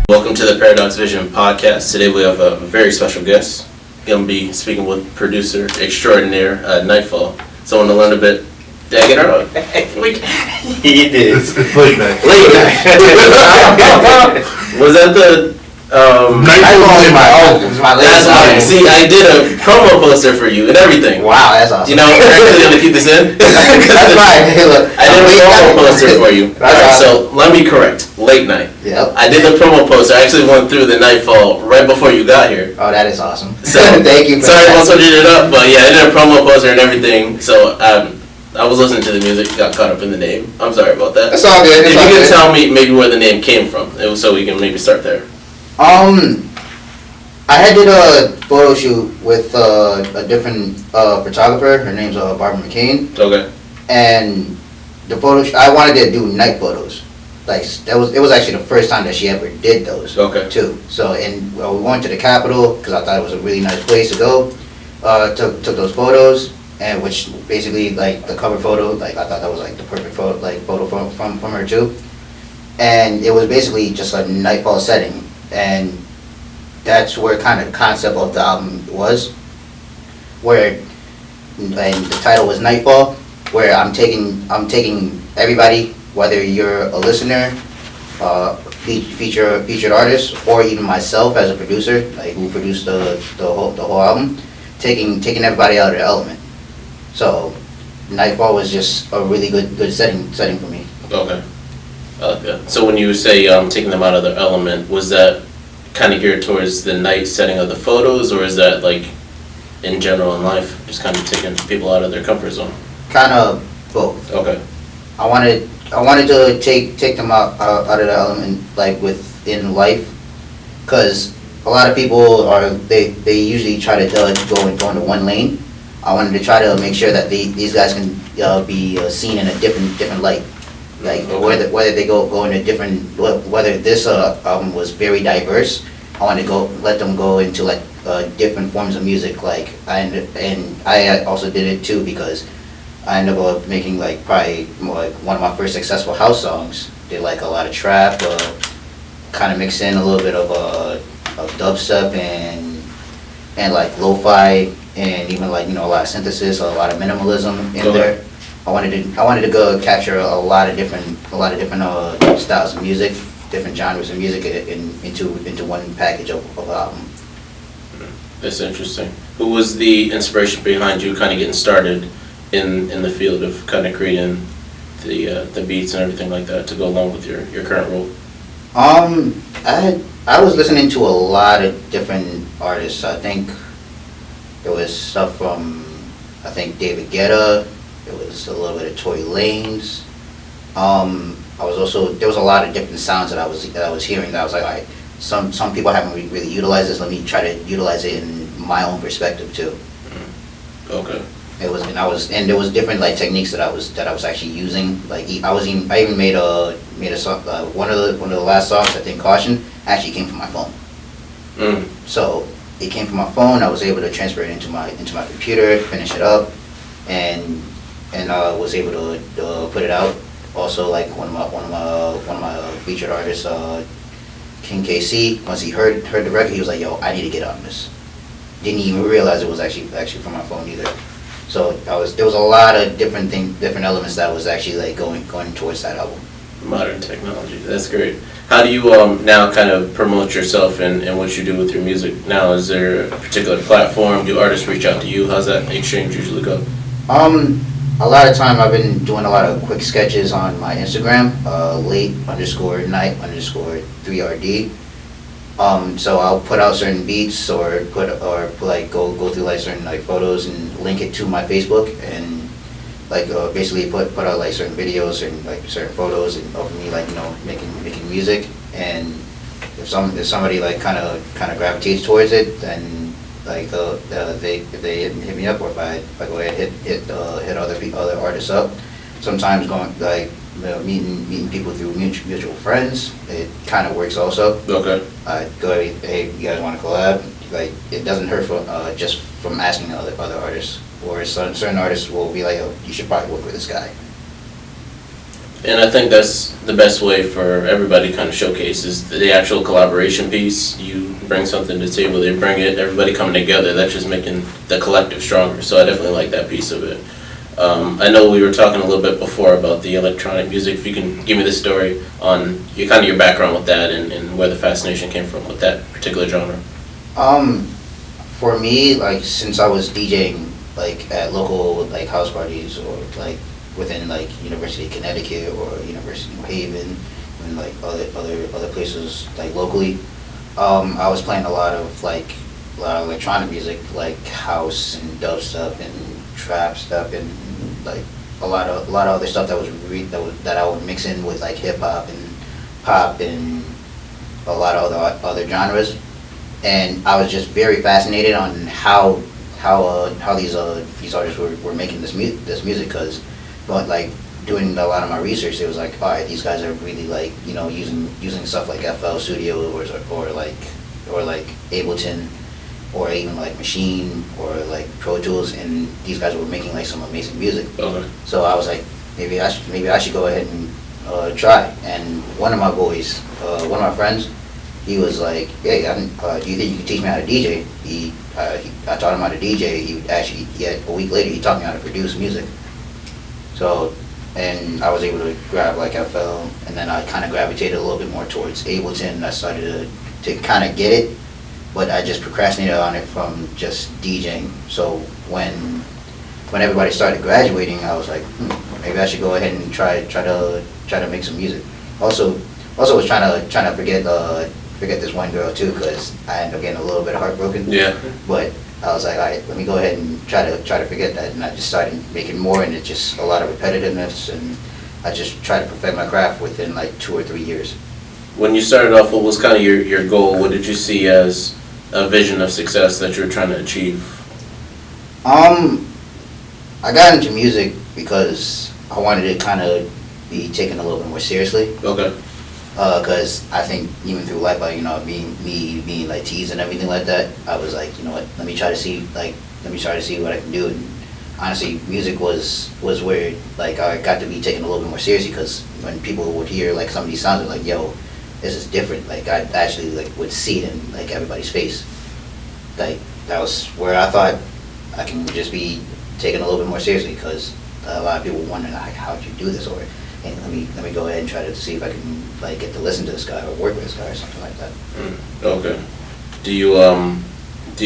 Welcome to the Paradox Vision podcast. Today we have a very special guest. Going to be speaking with producer extraordinaire Nightfall. So I want to learn a bit. Did I get her out? He did. It's late night. Late night. Was that the Nightfall is my That's last awesome. name. See, I did a promo poster for you and everything. Wow, that's awesome. You know, we're actually going to keep this in. That's fine. Hey, look. I did a promo poster for you. That's Alright, awesome. so let me correct. Late night. Yep. I did the promo poster. I actually went through the Nightfall right before you got here. Oh, that is awesome. So Thank you for sorry, I that. also did it up, but yeah, I did a promo poster and everything. So I was listening to the music, got caught up in the name. I'm sorry about that. That's all good. If It's you all can good. tell me maybe where the name came from, so we can maybe start there. I had did a photo shoot with a different photographer. Her name's Barbara McCain, Okay. and the I wanted to do night photos. Like it was actually the first time that she ever did those. Okay. Too. So and we went to the Capitol because I thought it was a really nice place to go. Took those photos, and which basically like the cover photo, like I thought that was like the perfect photo from her too. And it was basically just a nightfall setting, and that's where kind of the concept of the album was, where and the title was Nightfall, where I'm taking everybody, whether you're a listener, featured artist, or even myself as a producer, like who produced the whole album, taking everybody out of their element. So Nightfall was just a really good setting for me. Okay. I like that. So when you say taking them out of their element, was that kind of geared towards the night setting of the photos, or is that like in general in life, just kind of taking people out of their comfort zone? Kind of both. Okay. I wanted to take them out of the element, like within life, because a lot of people they usually try to go into one lane. I wanted to try to make sure that these guys can be seen in a different light, like Okay. whether they go in a different, whether this album was very diverse. I wanted to let them go into like different forms of music, like and I also did it too because I ended up making like probably like one of my first successful house songs. Did like a lot of trap, kind of mix in a little bit of dubstep and like lo-fi, and even like a lot of synthesis, a lot of minimalism in Okay. there. I wanted to go capture a lot of different styles of music, different genres of music into one package of an album. That's interesting. Who was the inspiration behind you kind of getting started in the field of kind of creating the beats and everything like that to go along with your current role? I was listening to a lot of different artists. I think there was stuff from David Guetta. There was a little bit of Tory Lanez. There was a lot of different sounds that I was hearing that I was like, all right, some people haven't really utilized this. Let me try to utilize it in my own perspective too. Okay. There was different like techniques that I was actually using. Like I even made a song. One of the last songs, I think Caution, actually came from my phone. Mm. So it came from my phone. I was able to transfer it into my computer, finish it up, and was able to put it out. Also, like one of my featured artists, King KC. Once he heard the record, he was like, "Yo, I need to get on this." Didn't even realize it was actually from my phone either. So there was a lot of different elements that was actually like going towards that album. Modern technology. That's great. How do you now kind of promote yourself and what you do with your music now? Is there a particular platform? Do artists reach out to you? How's that exchange usually go? A lot of time I've been doing a lot of quick sketches on my Instagram, late_night_3rd. So I'll put out certain beats or go through like certain like photos and link it to my Facebook, and like basically put out like certain videos and like certain photos and of me like making music. And if somebody like kind of gravitates towards it, then like if they hit me up, or if I go ahead and hit other artists up. Sometimes going like meeting people through mutual friends, it kind of works also. Okay. Go, hey, you guys want to collab? Like it doesn't hurt just from asking other artists, or certain artists will be like, oh, you should probably work with this guy. And I think that's the best way for everybody to kind of showcase is the actual collaboration piece. You bring something to the table, they bring it, everybody coming together. That's just making the collective stronger. So I definitely like that piece of it. I know we were talking a little bit before about the electronic music. If you can give me the story on your kind of your background with that and where the fascination came from with that particular genre. Um, for me, like since I was DJing like at local like house parties or like within like University of Connecticut or University of New Haven and like other places like locally, I was playing a lot of electronic music like house and dubstep and trap stuff and like a lot of other stuff that was that I would mix in with like hip hop and pop and a lot of other genres, and I was just very fascinated on how these artists were making this music, because but like doing a lot of my research, it was like, all right, these guys are really like using stuff like FL Studio or like Ableton or even like Machine or like Pro Tools, and these guys were making like some amazing music. Okay. So I was like, maybe I should go ahead and try. And one of my boys, one of my friends, he was like, hey, do you think you could teach me how to DJ? I taught him how to DJ. A week later, he taught me how to produce music. So, and I was able to grab like FL, and then I kind of gravitated a little bit more towards Ableton. I started to kind of get it, but I just procrastinated on it from just DJing. So when everybody started graduating, I was like, maybe I should go ahead and try to make some music. Also was trying to forget this one girl too, because I ended up getting a little bit heartbroken. Yeah. But I was like, all right, let me go ahead and try to forget that, and I just started making more, and it's just a lot of repetitiveness, and I just tried to perfect my craft within like 2 or 3 years. When you started off, what was kind of your goal? What did you see as a vision of success that you were trying to achieve? I got into music because I wanted to kind of be taken a little bit more seriously. Okay. Because I think even through life, like, being like teased and everything like that, I was like, you know what, let me try to see what I can do. And honestly, music was where like I got to be taken a little bit more seriously, because when people would hear like some of these sounds, they're like, yo, this is different. Like I actually like would see it in like everybody's face. Like that was where I thought I can just be taken a little bit more seriously, because a lot of people wondering like, how'd you do this, or hey, let me go ahead and try to see if I can like get to listen to this guy or work with this guy or something like that. Okay. Do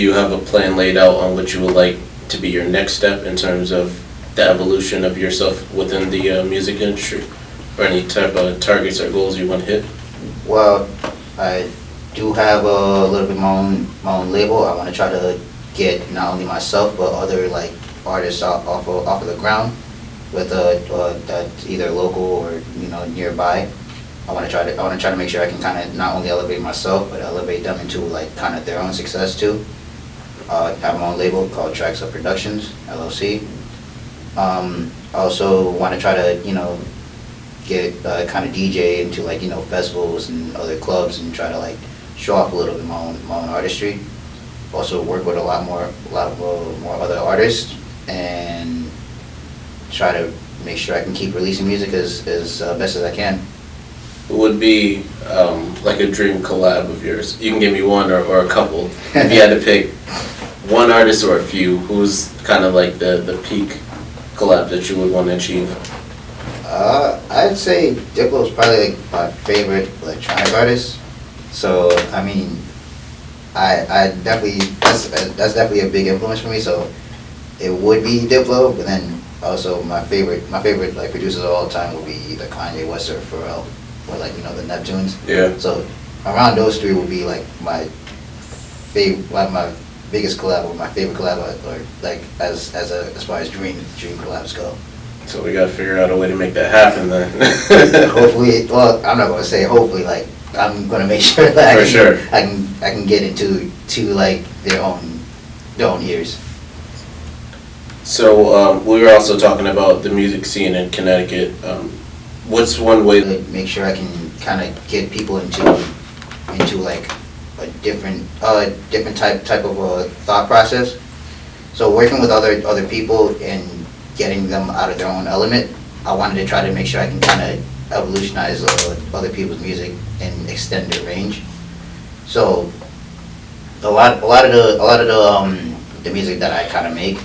you have a plan laid out on what you would like to be your next step in terms of the evolution of yourself within the music industry, or any type of targets or goals you want to hit? Well, I do have a little bit my own label. I want to try to get not only myself but other like artists off of the ground with that's either local or nearby. I want to try to make sure I can kind of not only elevate myself but elevate them into like kind of their own success too. I have my own label called Tracks Up Productions LLC. I also want to try to get kind of DJ into like festivals and other clubs and try to like show off a little bit my own artistry. Also work with a lot more other artists and try to make sure I can keep releasing music as best as I can. What would be like a dream collab of yours? You can give me one or a couple. If you had to pick one artist or a few, who's kind of like the peak collab that you would want to achieve? I'd say Diplo is probably like my favorite electronic artist. So I mean, I definitely that's definitely a big influence for me. So it would be Diplo, but then also my favorite like producers of all time would be either Kanye West or Pharrell, or like the Neptunes. Yeah. So around those three would be like my favorite, like my biggest collab or my favorite collab, or like as far as dream collabs go. So we gotta figure out a way to make that happen then. Hopefully, well, I'm not gonna say hopefully. Like I'm gonna make sure that I can get into like their own ears. So we were also talking about the music scene in Connecticut. What's one way to make sure I can kind of get people into like a different type of thought process. So working with other people and getting them out of their own element I wanted to try to make sure I can kind of evolutionize other people's music and extend their range. So the music that I kind of make,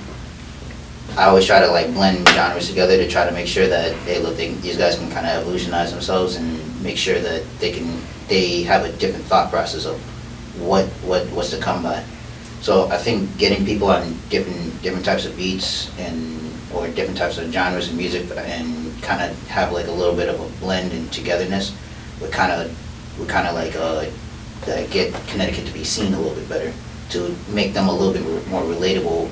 I always try to like blend genres together to try to make sure that these guys can kind of evolutionize themselves and make sure that they have a different thought process of what's to come by. So I think getting people on different types of beats or different types of genres of music and kind of have like a little bit of a blend and togetherness would kind of like get Connecticut to be seen a little bit better, to make them a little bit more relatable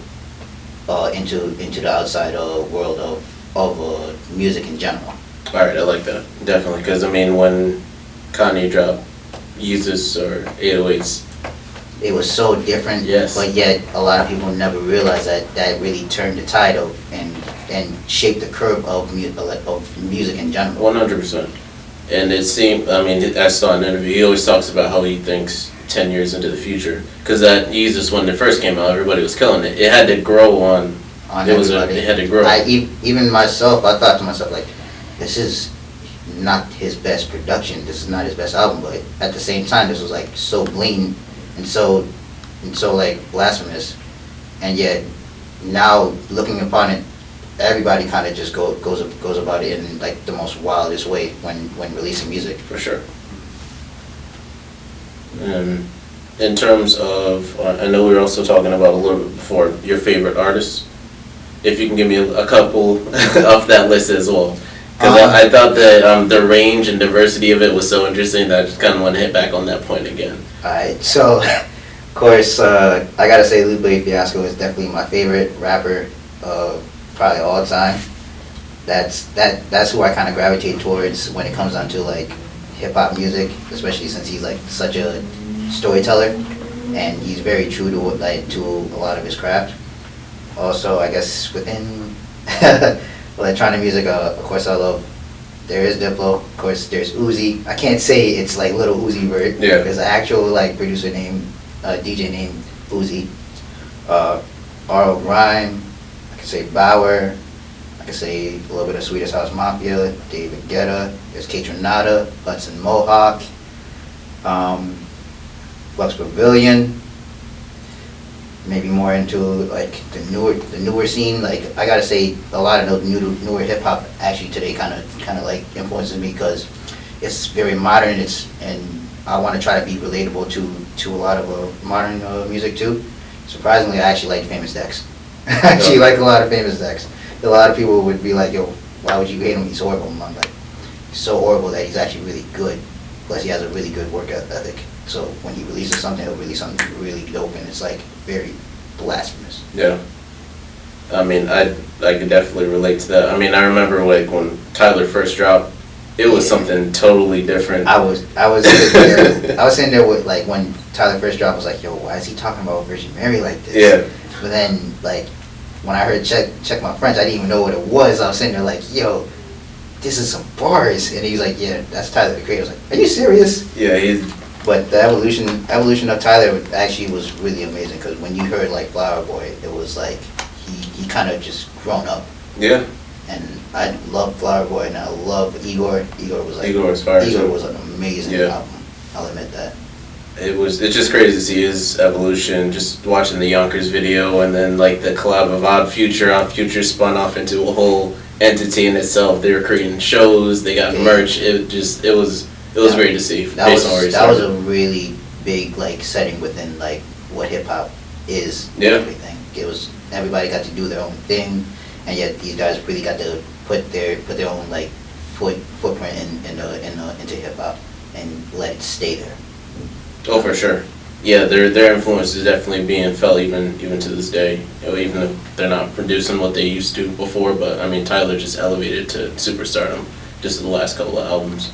into the outside world of music in general. Alright, I like that, definitely, because I mean, when Kanye dropped Yeezus or 808s, It was so different, yes, but yet a lot of people never realize that really turned the tide of and shaped the curve of music in general. 100%. And it seemed, I mean, I saw an interview, he always talks about how he thinks 10 years into the future. Because that Yeezus, when it first came out, everybody was killing it. It had to grow on Everybody. It had to grow. Even myself, I thought to myself, like, this is not his best production, this is not his best album, but at the same time, this was like so blatant and so like blasphemous. And yet, now looking upon it, everybody kind of just goes about it in like the most wildest way when releasing music. For sure. And in terms of, I know we were also talking about a little bit before, your favorite artists. If you can give me a couple off that list as well. Because I thought that the range and diversity of it was so interesting that I just kind of want to hit back on that point again. Alright, so of course, I gotta say Lupe Fiasco is definitely my favorite rapper, probably all time. That's who I kind of gravitate towards when it comes down to like hip hop music, especially since he's like such a storyteller and he's very true to a lot of his craft. Also, I guess within electronic music, of course there is Diplo, of course there's Uzi. I can't say it's like Little Uzi Vert. Yeah. There's an actual like producer named, DJ named Uzi. R.O. Grime, I could say Bauer, I could say a little bit of Swedish House Mafia, David Guetta, there's Kaytranada, Hudson Mohawk, Flux Pavilion. Maybe more into like the newer scene. Like I gotta say, a lot of the newer hip hop actually today kind of like influences me because it's very modern. And I want to try to be relatable to a lot of modern music too. Surprisingly, I actually like Famous Dex. I actually like a lot of Famous Dex. A lot of people would be like, "Yo, why would you hate him? He's horrible." And I'm like, he's so horrible that he's actually really good. Plus, he has a really good work ethic. So when he releases something, he'll release something really dope, and it's like very blasphemous. Yeah. I mean, I could definitely relate to that. I mean, I remember like when Tyler first dropped, it was something totally different. I was sitting there with like when Tyler first dropped, I was like, yo, why is he talking about Virgin Mary like this? Yeah. But then like when I heard check my French, I didn't even know what it was. I was sitting there like, yo, this is some bars, and he's like, yeah, that's Tyler the Creator. I was like, are you serious? Yeah, But the evolution of Tyler actually was really amazing because when you heard like Flower Boy, it was like he kind of just grown up. Yeah. And I love Flower Boy and I love Igor. Igor was fire. Igor was an amazing Yeah. album. I'll admit that. It's just crazy to see his evolution, just watching the Yonkers video and then like the collab of Odd Future spun off into a whole entity in itself. They were creating shows, they got merch, it was great to see. That was a really big like setting within like what hip hop is. Yeah. Everything. It was everybody got to do their own thing, and yet these guys really got to put their own like footprint into hip hop and let it stay there. Oh, for sure. Yeah, their influence is definitely being felt even to this day. You know, even if they're not producing what they used to before, but I mean Tyler just elevated to superstardom just in the last couple of albums.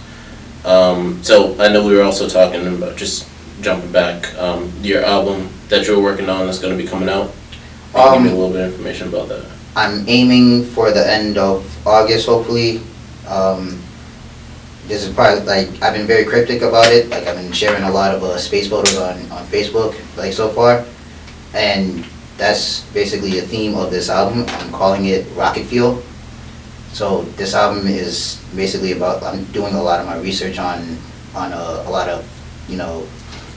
So I know we were also talking about, just jumping back, your album that you're working on that's going to be coming out. Give me a little bit of information about that. I'm aiming for the end of August, hopefully. This is probably like I've been very cryptic about it. Like I've been sharing a lot of space photos on Facebook, like so far, and that's basically the theme of this album. I'm calling it Rocket Fuel. So this album is basically about, I'm doing a lot of my research on a lot of, you know,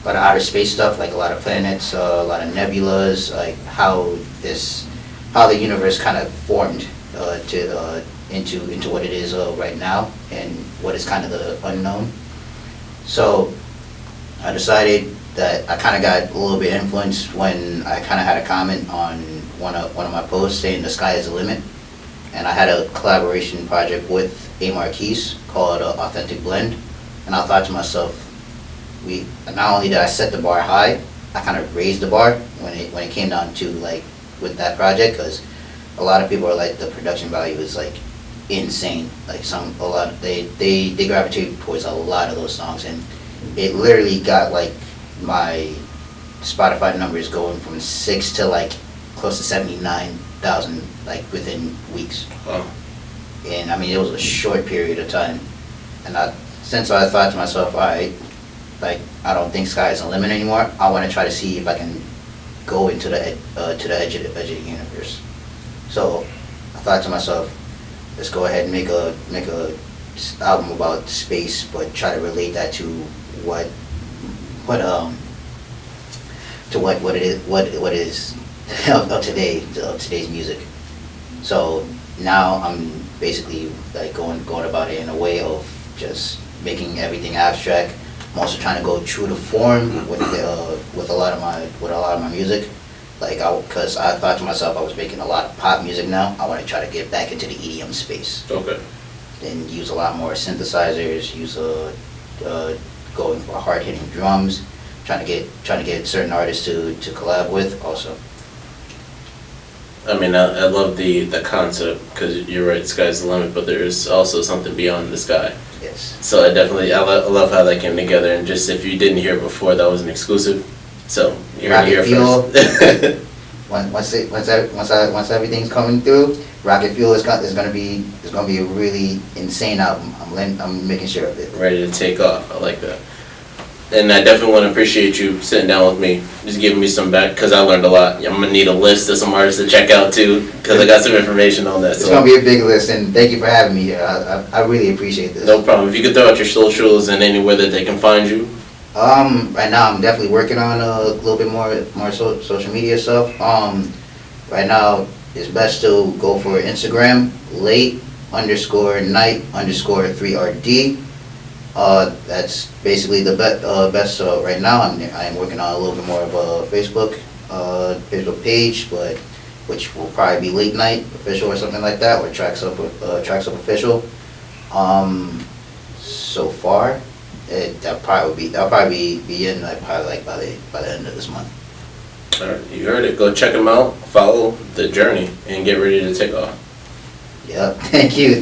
a lot of outer space stuff, like a lot of planets, a lot of nebulas, like how the universe kind of formed into what it is right now, and what is kind of the unknown. So I decided that I kind of got a little bit influenced when I kind of had a comment on one of my posts saying the sky is the limit, and I had a collaboration project with A. Marquise called Authentic Blend, and I thought to myself, not only did I set the bar high, I kind of raised the bar when it came down to like with that project, because a lot of people are like the production value is like insane. Like they gravitate towards a lot of those songs, and it literally got like my Spotify numbers going from 6 to like close to 79,000 like within weeks. Wow. And I mean, it was a short period of time, and since I thought to myself, all right, like I don't think sky is the limit anymore. I want to try to see if I can go into the edge of the universe. So I thought to myself, let's go ahead and make a album about space, but try to relate that to what it is of today's music. So now I'm basically like going about it in a way of just making everything abstract. I'm also trying to go true to form with a lot of my music. Like, because I thought to myself, I was making a lot of pop music now. I want to try to get back into the EDM space. Okay. And use a lot more synthesizers. Going for hard hitting drums. Trying to get certain artists to collab with also. I mean, I love the concept, because you're right, sky's the limit, but there is also something beyond the sky. Yes. So I love how that came together, and just if you didn't hear it before, that was an exclusive. So you're gonna hear it first. Once everything's coming through, Rocket Fuel is gonna be a really insane album. I'm making sure of it. Ready to take off. I like that. And I definitely want to appreciate you sitting down with me, just giving me some back, because I learned a lot. I'm gonna need a list of some artists to check out too, because I got some information on that. It's gonna be a big list, and thank you for having me here. I really appreciate this. No problem. If you could throw out your socials and anywhere that they can find you. Right now I'm definitely working on a little bit more social media stuff. Right now it's best to go for Instagram, late_night_3rd. That's basically the best right now. I'm working on a little bit more of a Facebook page, but which will probably be Late Night Official or something like that, or Tracks Up Official. So far, that'll probably be in like probably by the end of this month. All right, you heard it. Go check them out, follow the journey, and get ready to take off. Yep. Thank you.